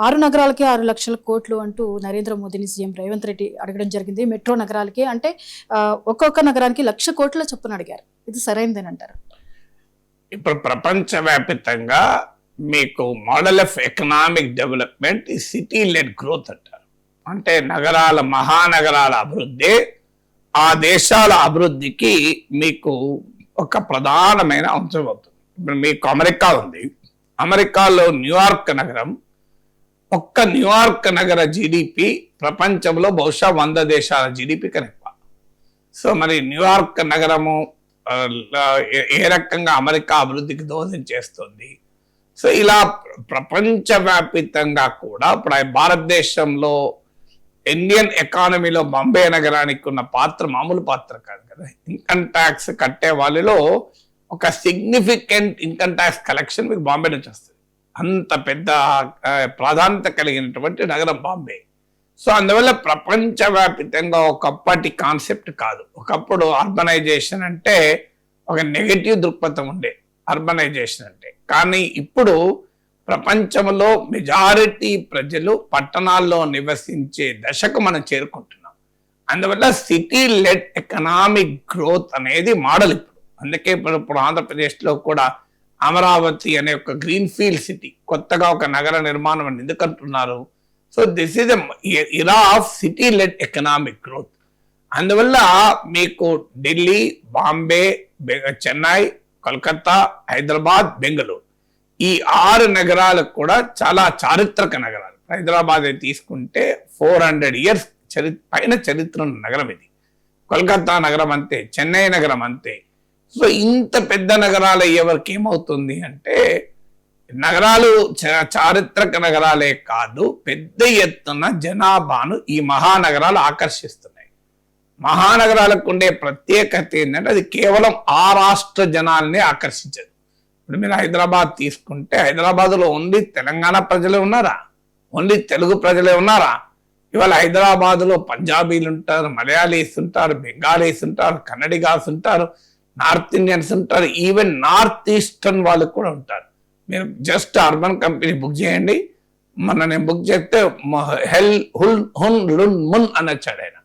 6 నగరాలకే 6,00,000 కోట్లు అంటూ నరేంద్ర మోదీని సీఎం రేవంత్ రెడ్డి అడగడం జరిగింది. మెట్రో నగరాలకి అంటే ఒక్కొక్క నగరానికి 1,00,000 కోట్ల చొప్పున అడిగారు. ఇది సరైనదేనంటారు? ఇప్పుడు ప్రపంచవ్యాప్తంగా మీకు మోడల్ ఆఫ్ ఎకనామిక్ డెవలప్మెంట్ ఈ సిటీ లెడ్ గ్రోత్ అంటారు. అంటే నగరాల మహానగరాల అభివృద్ధి ఆ దేశాల అభివృద్ధికి మీకు ఒక ప్రధానమైన అంశం అవుతుంది. ఇప్పుడు మీకు అమెరికా ఉంది. అమెరికాలో న్యూయార్క్ నగరం, ఒక్క న్యూయార్క్ నగర జీడిపి ప్రపంచంలో బహుశా 100 దేశాల జీడిపి కనుక. సో మరి న్యూయార్క్ నగరము ఏ రకంగా అమెరికా అభివృద్ధికి దోహదం చేస్తుంది. సో ఇలా ప్రపంచవ్యాప్తంగా కూడా ఇప్పుడు భారతదేశంలో ఇండియన్ ఎకానమీలో బాంబే నగరానికి ఉన్న పాత్ర మామూలు పాత్ర కాదు కదా. ఇన్కమ్ ట్యాక్స్ కట్టే వాళ్ళలో ఒక సిగ్నిఫికెంట్ ఇన్కమ్ ట్యాక్స్ కలెక్షన్ మీకు బాంబే నుంచి వస్తుంది. అంత పెద్ద ప్రాధాన్యత కలిగినటువంటి నగరం బాంబే. సో అందువల్ల ప్రపంచవ్యాప్తంగా ఒకప్పటి కాన్సెప్ట్ కాదు. ఒకప్పుడు అర్బనైజేషన్ అంటే ఒక నెగటివ్ దృక్పథం ఉండే అర్బనైజేషన్ అంటే. కానీ ఇప్పుడు ప్రపంచంలో మెజారిటీ ప్రజలు పట్టణాల్లో నివసించే దశకు మనం చేరుకుంటున్నాం. అందువల్ల సిటీ లెడ్ ఎకనామిక్ గ్రోత్ అనేది మోడల్ ఇప్పుడు. అందుకే ఇప్పుడు ఆంధ్రప్రదేశ్లో కూడా అమరావతి అనే ఒక గ్రీన్ ఫీల్డ్ సిటీ, కొత్తగా ఒక నగర నిర్మాణం అని ఎందుకంటున్నారు. So this is era of city led economic growth. అందువల్ల మీకు ఢిల్లీ, బాంబే, చెన్నై, కోల్కతా, హైదరాబాద్, బెంగళూరు ఈ 6 నగరాలు కూడా చాలా చారిత్రక నగరాలు. హైదరాబాద్ తీసుకుంటే 400 years పైన చరిత్ర ఉన్న నగరం ఇది. కోల్కతా నగరం అంతే, చెన్నై నగరం అంతే. సో ఇంత పెద్ద నగరాలు ఎవరికి ఏమవుతుంది అంటే, నగరాలు చారిత్రక నగరాలే కాదు, పెద్ద ఎత్తున జనాభాను ఈ మహానగరాలు ఆకర్షిస్తున్నాయి. మహానగరాలకు ఉండే ప్రత్యేకత ఏంటంటే అది కేవలం ఆ రాష్ట్ర జనాల్ని ఆకర్షించదు. ఇప్పుడు మీరు హైదరాబాద్ తీసుకుంటే హైదరాబాద్లో ఓన్లీ తెలంగాణ ప్రజలే ఉన్నారా? ఓన్లీ తెలుగు ప్రజలే ఉన్నారా? ఇవాళ హైదరాబాద్లో పంజాబీలు ఉంటారు, మలయాళీస్ ఉంటారు, బెంగాలీస్ ఉంటారు, కన్నడిగాస్ ఉంటారు, నార్త్ ఇండియన్స్ ఉంటారు, ఈవెన్ నార్త్ ఈస్టర్న్ వాళ్ళు కూడా ఉంటారు. మీరు జస్ట్ అర్బన్ కంపెనీ బుక్ చేయండి. నేను బుక్ చేస్తే హెల్ హుల్ హున్ లున్ మున్ అని వచ్చాడు ఆయన.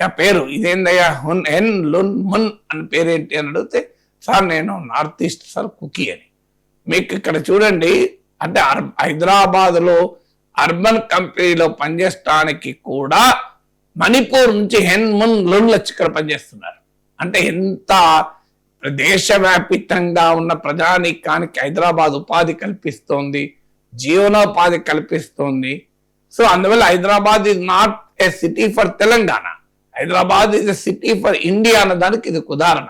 ఆ పేరు ఇదేందయ్యా, హున్ హెన్ లున్ మున్ అని పేరేంటి అని అడిగితే, సార్ నేను నార్త్ ఈస్ట్ సార్ కుకీ అని. మీకు ఇక్కడ చూడండి, అంటే హైదరాబాద్లో అర్బన్ కంపెనీలో పనిచేయడానికి కూడా మణిపూర్ నుంచి హెన్ మున్ లున్లు వచ్చి ఇక్కడ పనిచేస్తున్నారు. అంటే ఎంత దేశవ్యాప్తంగా ఉన్న ప్రజానీకానికి హైదరాబాద్ ఉపాధి కల్పిస్తోంది, జీవనోపాధి కల్పిస్తోంది. సో అందువల్ల Hyderabad is not a city for Telangana, Hyderabad is a city for India అన్నదానికి ఇది ఉదాహరణ.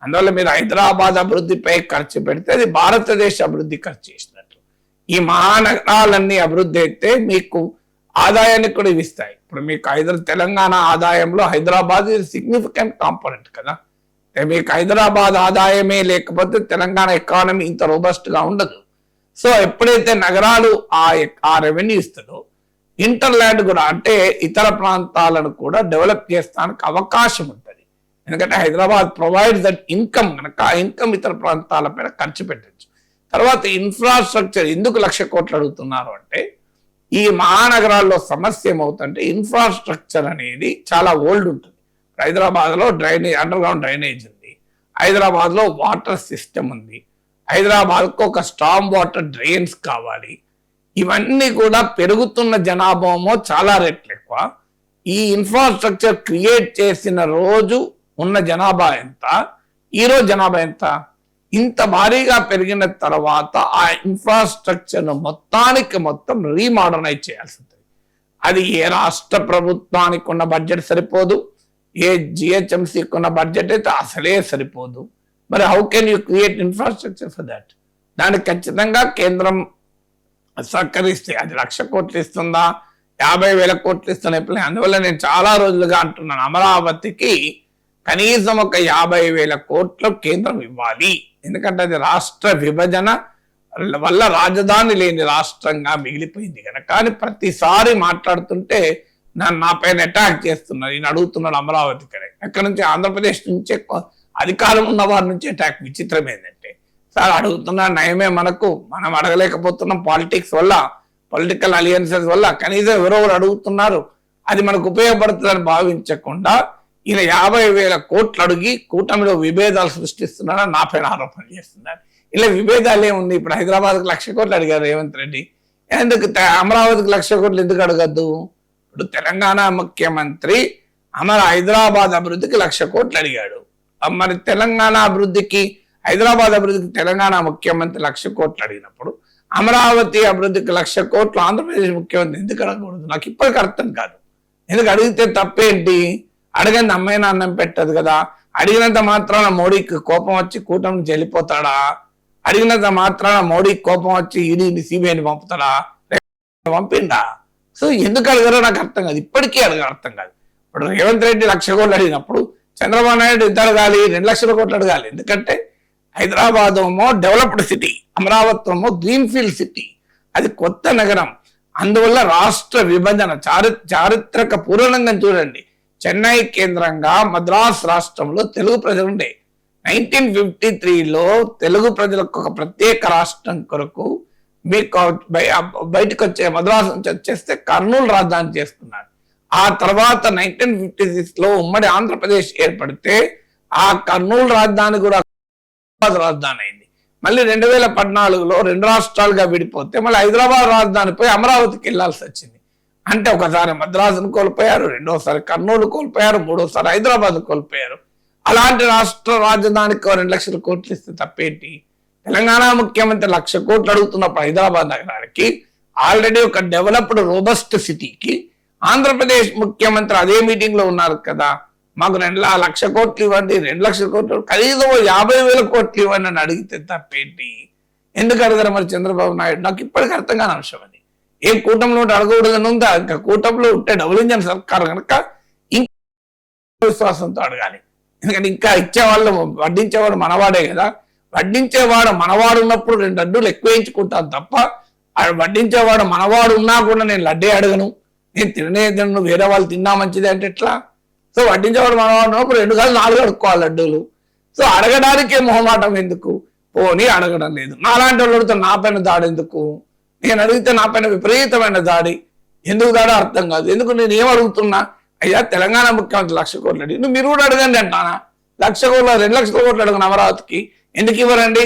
అందువల్ల మీరు హైదరాబాద్ అభివృద్ధిపై ఖర్చు పెడితే అది భారతదేశ అభివృద్ధి ఖర్చు చేసినట్టు. ఈ మహానగరాలన్నీ అభివృద్ధి అయితే మీకు ఆదాయాన్ని కూడా ఇస్తాయి. ఇప్పుడు మీకు తెలంగాణ ఆదాయంలో హైదరాబాద్ సిగ్నిఫికెంట్ కాంపోనెంట్ కదా. మీకు హైదరాబాద్ ఆదాయమే లేకపోతే తెలంగాణ ఎకానమీ ఇంత రోబస్ట్ గా ఉండదు. సో ఎప్పుడైతే నగరాలు ఆ రెవెన్యూ ఇస్తుందో, ఇంటర్లాండ్ కూడా అంటే ఇతర ప్రాంతాలను కూడా డెవలప్ చేస్తానికి అవకాశం ఉంటుంది. ఎందుకంటే హైదరాబాద్ ప్రొవైడ్స్ దట్ ఇన్కమ్, కనుక ఆ ఇన్కమ్ ఇతర ప్రాంతాలపైన ఖర్చు పెట్టచ్చు. తర్వాత ఇన్ఫ్రాస్ట్రక్చర్ ఎందుకు 1,00,000 కోట్లు అడుగుతున్నారు అంటే, ఈ మహానగరాల్లో సమస్య ఏమవుతుందంటే ఇన్ఫ్రాస్ట్రక్చర్ అనేది చాలా ఓల్డ్ ఉంటుంది. హైదరాబాద్లో అండర్ గ్రౌండ్ డ్రైనేజ్ ఉంది, హైదరాబాద్లో వాటర్ సిస్టమ్ ఉంది, హైదరాబాద్కు ఒక స్టామ్ వాటర్ డ్రైన్స్ కావాలి. ఇవన్నీ కూడా పెరుగుతున్న జనాభామో చాలా రెట్లు ఎక్కువ. ఈ ఇన్ఫ్రాస్ట్రక్చర్ క్రియేట్ చేసిన రోజు ఉన్న జనాభా ఎంత, ఈరోజు జనాభా ఎంత? ఇంత భారీగా పెరిగిన తర్వాత ఆ ఇన్ఫ్రాస్ట్రక్చర్ను మొత్తం రీమోడర్నైజ్ చేయాల్సి ఉంటుంది. అది ఏ రాష్ట్ర ప్రభుత్వానికి ఉన్న బడ్జెట్ సరిపోదు, ఏ జిహెచ్ఎంసీకి ఉన్న బడ్జెట్ అయితే అసలే సరిపోదు. మరి how can you create infrastructure for that? దానికి ఖచ్చితంగా కేంద్రం సహకరిస్తే అది 1,00,000 కోట్లు ఇస్తుందా, 50,000 కోట్లు ఇస్తున్నా. అందువల్ల నేను చాలా రోజులుగా అంటున్నాను, అమరావతికి కనీసం ఒక 50,000 కోట్లు కేంద్రం ఇవ్వాలి. ఎందుకంటే అది రాష్ట్ర విభజన వల్ల రాజధాని లేని రాష్ట్రంగా మిగిలిపోయింది కనుక. కానీ ప్రతిసారి మాట్లాడుతుంటే నా పైన అటాక్ చేస్తున్నారు. ఈయన అడుగుతున్నాడు అమరావతి కడే, ఎక్కడి నుంచి? ఆంధ్రప్రదేశ్ నుంచే అధికారం ఉన్న వారి నుంచి అటాక్. విచిత్రం ఏంటంటే, సార్ అడుగుతున్నా నయమే, మనం అడగలేకపోతున్నాం. పాలిటిక్స్ వల్ల పొలిటికల్ అలియన్సెస్ వల్ల కనీసం ఎవరో ఒకరు అడుగుతున్నారు, అది మనకు ఉపయోగపడుతుందని భావించకుండా ఈయన 50,000 కోట్లు అడిగి కూటమిలో విభేదాలు సృష్టిస్తున్నారని నా పైన ఆరోపణ చేస్తున్నారు. ఇలా విభేదాలు ఏముంది? ఇప్పుడు హైదరాబాద్కు 1,00,000 కోట్లు అడిగారు రేవంత్ రెడ్డి, ఎందుకు అమరావతికి 1,00,000 కోట్లు ఎందుకు అడగద్దు? ఇప్పుడు తెలంగాణ ముఖ్యమంత్రి హైదరాబాద్ అభివృద్ధికి 1,00,000 కోట్లు అడిగాడు. మరి తెలంగాణ అభివృద్ధికి, హైదరాబాద్ అభివృద్ధికి తెలంగాణ ముఖ్యమంత్రి 1,00,000 కోట్లు అడిగినప్పుడు అమరావతి అభివృద్ధికి 1,00,000 కోట్లు ఆంధ్రప్రదేశ్ ముఖ్యమంత్రి ఎందుకు అడగకూడదు? నాకు ఇప్పటికీ అర్థం కాదు. ఎందుకు అడిగితే తప్పేంటి? అడగంది అమ్మాయిన అన్నం పెట్టదు కదా. అడిగినంత మాత్రాన మోడీకి కోపం వచ్చి కూటమిని చెల్లిపోతాడా? అడిగినంత మాత్రాన మోడీకి కోపం వచ్చి ఈడీని సిబిఐని పంపుతాడా? పంపిండా? సో ఎందుకు అడగారో నాకు అర్థం కాదు, ఇప్పటికీ అర్థం కాదు. ఇప్పుడు రేవంత్ రెడ్డి 1,00,000 కోట్లు అడిగినప్పుడు చంద్రబాబు నాయుడు ఎంత అడగాలి? 2,00,000 కోట్లు అడగాలి. ఎందుకంటే హైదరాబాద్ ఏమో డెవలప్డ్ సిటీ, అమరావతి ఏమో గ్రీన్ఫీల్డ్ సిటీ, అది కొత్త నగరం. అందువల్ల రాష్ట్ర విభజన చారిత్రక పూర్వనంగం చూడండి. చెన్నై కేంద్రంగా మద్రాస్ రాష్ట్రంలో తెలుగు ప్రజలు ఉండే. 1953లో తెలుగు ప్రజలకు ఒక ప్రత్యేక రాష్ట్రం కొరకు మీకు బయటకు వచ్చే మద్రాసు నుంచి వచ్చేస్తే కర్నూలు రాజధాని చేసుకున్నారు. ఆ తర్వాత 1956లో ఉమ్మడి ఆంధ్రప్రదేశ్ ఏర్పడితే ఆ కర్నూలు రాజధాని కూడా రాజధాని అయింది. మళ్ళీ 2014లో 2 రాష్ట్రాలుగా విడిపోతే మళ్ళీ హైదరాబాద్ రాజధాని పోయి అమరావతికి వెళ్లాల్సి వచ్చింది. అంటే ఒకసారి మద్రాసును కోల్పోయారు, రెండోసారి కర్నూలు కోల్పోయారు, మూడోసారి హైదరాబాద్ కోల్పోయారు. అలాంటి రాష్ట్ర రాజధానికి 2,00,000 కోట్లు ఇస్తే తప్పేంటి? తెలంగాణ ముఖ్యమంత్రి 1,00,000 కోట్లు అడుగుతున్నప్పుడు హైదరాబాద్ నగరానికి, ఆల్రెడీ ఒక డెవలప్డ్ రోబస్ట్ సిటీకి, ఆంధ్రప్రదేశ్ ముఖ్యమంత్రి అదే మీటింగ్ లో ఉన్నారు కదా, మాకు 1,00,000 కోట్లు ఇవ్వండి, 2,00,000 కోట్లు, కనీసం 50,000 కోట్లు ఇవ్వండి అని అడిగితే తప్పేంటి? ఎందుకు అడగరు మరి చంద్రబాబు నాయుడు? నాకు ఇప్పటికీ అర్థం కాని అంశం అది. ఏ కూటమిలో ఉంటే అడగకూడదని ఉందా? ఇంకా కూటమిలో ఉంటే డబుల్ ఇంజన్ సర్కార్ కనుక ఇంకా విశ్వాసంతో అడగాలి. ఎందుకంటే ఇంకా ఇచ్చేవాళ్ళు, వడ్డించేవాడు మనవాడే కదా. వడ్డించేవాడు మనవాడు ఉన్నప్పుడు 2 లడ్డూలు ఎక్కువ వేయించుకుంటాను తప్ప, వడ్డించేవాడు మనవాడు ఉన్నా కూడా నేను లడ్డే అడగను, నేను తినను, వేరే వాళ్ళు తిన్నా మంచిది అంటే ఎట్లా? సో వడ్డించేవాడు మనవాడు ఉన్నప్పుడు 2 కాదు 4 అడుక్కోవాలి లడ్డూలు. సో అడగడానికే మొహమాటం ఎందుకు? పోనీ అడగడం లేదు. నాలాంటి వాళ్ళతో నా పైన దాడి ఎందుకు? నేను అడిగితే నా పైన విపరీతమైన దాడి. ఎందుకు దాడో అర్థం కాదు. ఎందుకు నేను ఏం అడుగుతున్నా? అయ్యా తెలంగాణ ముఖ్యమంత్రి 1,00,000 కోట్లు అడిగి నువ్వు మీరు కూడా అడగండి అంటానా? 1,00,000 కోట్లు 2,00,000 కోట్లు అడగను అమరావతికి ఎందుకు ఇవ్వరండి?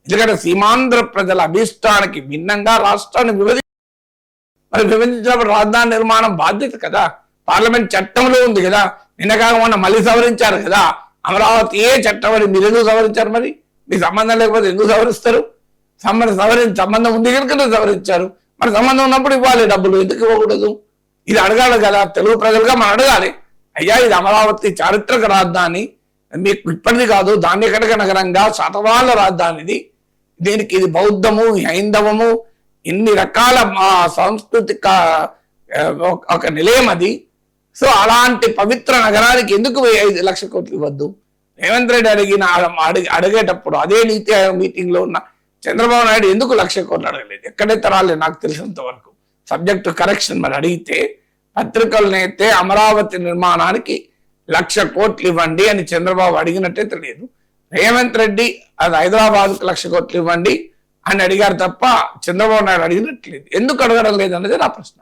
ఎందుకంటే సీమాంధ్ర ప్రజల అభిష్టానికి భిన్నంగా రాష్ట్రాన్ని విభజించినప్పుడు రాజధాని నిర్మాణం బాధ్యత కదా, పార్లమెంట్ చట్టంలో ఉంది కదా. నిన్నగాక మొన్న మళ్ళీ సవరించారు కదా అమరావతి ఏ చట్టం అని. మీరు ఎందుకు సవరించారు? మరి మీ సంబంధం లేకపోతే ఎందుకు సవరిస్తారు? సంబంధం ఉంది కనుక సవరించారు. మరి సంబంధం ఉన్నప్పుడు ఇవ్వాలి డబ్బులు, ఎందుకు ఇవ్వకూడదు? ఇది అడగాలి కదా, తెలుగు ప్రజలుగా మనం అడగాలి. అయ్యా ఇది అమరావతి చారిత్రక రాజధాని, మీకు ఇప్పటిది కాదు ధాన్యకటక నగరంగా శతవాళ్ళ రాజధానిది. దీనికి ఇది బౌద్ధము, హైందవము, ఇన్ని రకాల సాంస్కృతిక ఒక నిలయం అది. సో అలాంటి పవిత్ర నగరానికి ఎందుకు 5,00,000 కోట్లు ఇవ్వద్దు? రేవంత్ రెడ్డి అడిగేటప్పుడు అదే నీతి ఆయోగ్ మీటింగ్ లో ఉన్న చంద్రబాబు నాయుడు ఎందుకు 1,00,000 కోట్లు అడగలేదు? ఎక్కడైతే రాలేదు నాకు తెలిసినంత వరకు. సబ్జెక్టు కరెక్షన్ మరి అడిగితే పత్రికలనైతే అమరావతి నిర్మాణానికి 1,00,000 కోట్లు ఇవ్వండి అని చంద్రబాబు అడిగినట్టే తెలియదు. రేవంత్ రెడ్డి అది హైదరాబాద్కు 1,00,000 కోట్లు ఇవ్వండి అని అడిగారు తప్ప చంద్రబాబు నాయుడు అడిగినట్లేదు. ఎందుకు అడగడం లేదన్నది నా ప్రశ్న.